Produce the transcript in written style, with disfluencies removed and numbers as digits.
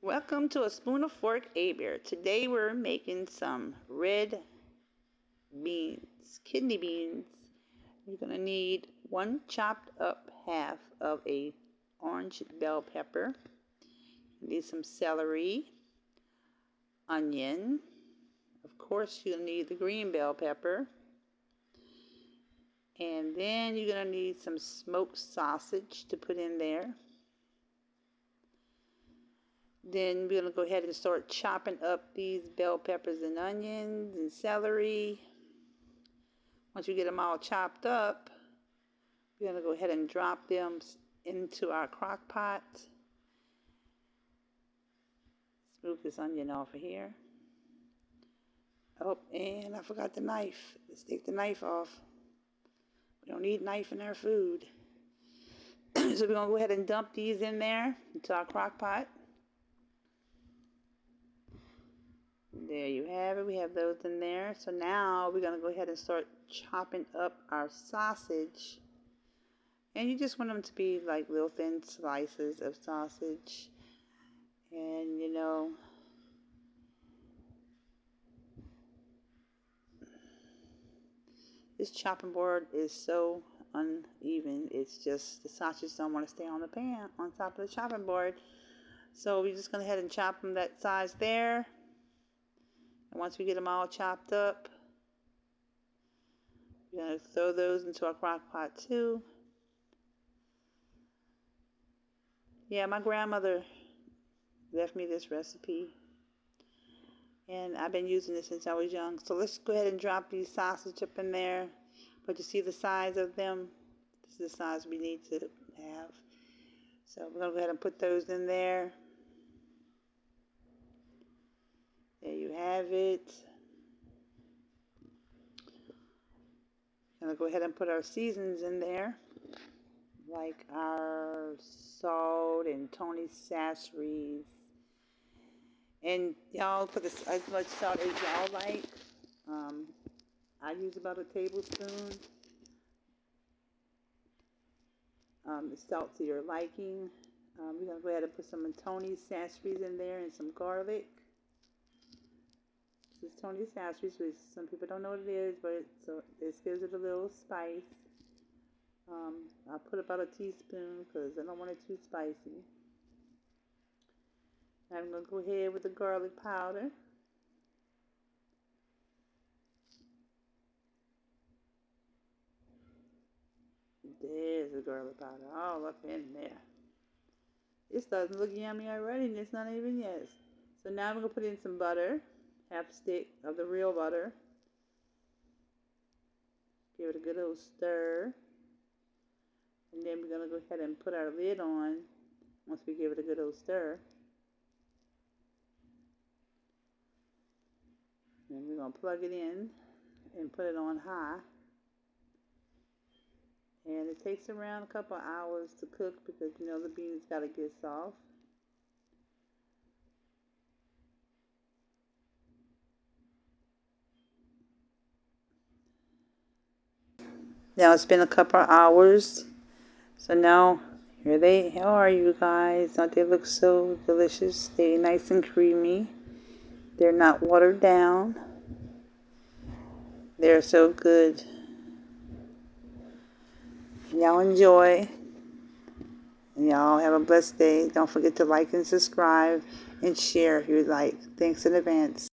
Welcome to a spoon of fork A-Bear. Today we're making some red beans, kidney beans. You're going to need one chopped up half of a orange bell pepper. You need some celery, onion. Of course you'll need the green bell pepper. And then you're going to need some smoked sausage to put in there. Then we're going to go ahead and start chopping up these bell peppers and onions and celery. Once you get them all chopped up, we're going to go ahead and drop them into our crock pot. Move this onion off of here. Oh, and I forgot the knife. Let's take the knife off. We don't need knife in our food. So we're going to go ahead and dump these in there into our crock pot. There you have it. We have those in there. So now we're going to go ahead and start chopping up our sausage. And you just want them to be like little thin slices of sausage. And this chopping board is so uneven. It's just the sausage don't want to stay on the pan, on top of the chopping board. So we're just going to go ahead and chop them that size there. And once we get them all chopped up, we're going to throw those into our crock pot too. Yeah, my grandmother left me this recipe, and I've been using it since I was young. So let's go ahead and drop these sausage up in there. But you see the size of them? This is the size we need to have. So we're going to go ahead and put those in there. There you have it. We're going to go ahead and put our seasons in there, like our salt and Tony Sasseries. And y'all put as much salt as y'all like. I use about a tablespoon. The salt to your liking. We're going to go ahead and put some Tony Sasseries in there and some garlic. This is Tony Sasseries, which some people don't know what it is, but this gives it a little spice. I put about a teaspoon because I don't want it too spicy. Now I'm going to go ahead with the garlic powder. There's the garlic powder all up in there. It doesn't look yummy already, and it's not even yet. So now I'm going to put in some butter, half a stick of the real butter. Give it a good old stir. And then we're going to go ahead and put our lid on once we give it a good old stir. And we're going to plug it in and put it on high. And it takes around a couple of hours to cook because the beans got to get soft. Now it's been a couple of hours. So now here they are, you guys. Don't they look so delicious? They're nice and creamy. They're not watered down. They're so good. Y'all enjoy. And y'all have a blessed day. Don't forget to like and subscribe and share if you like. Thanks in advance.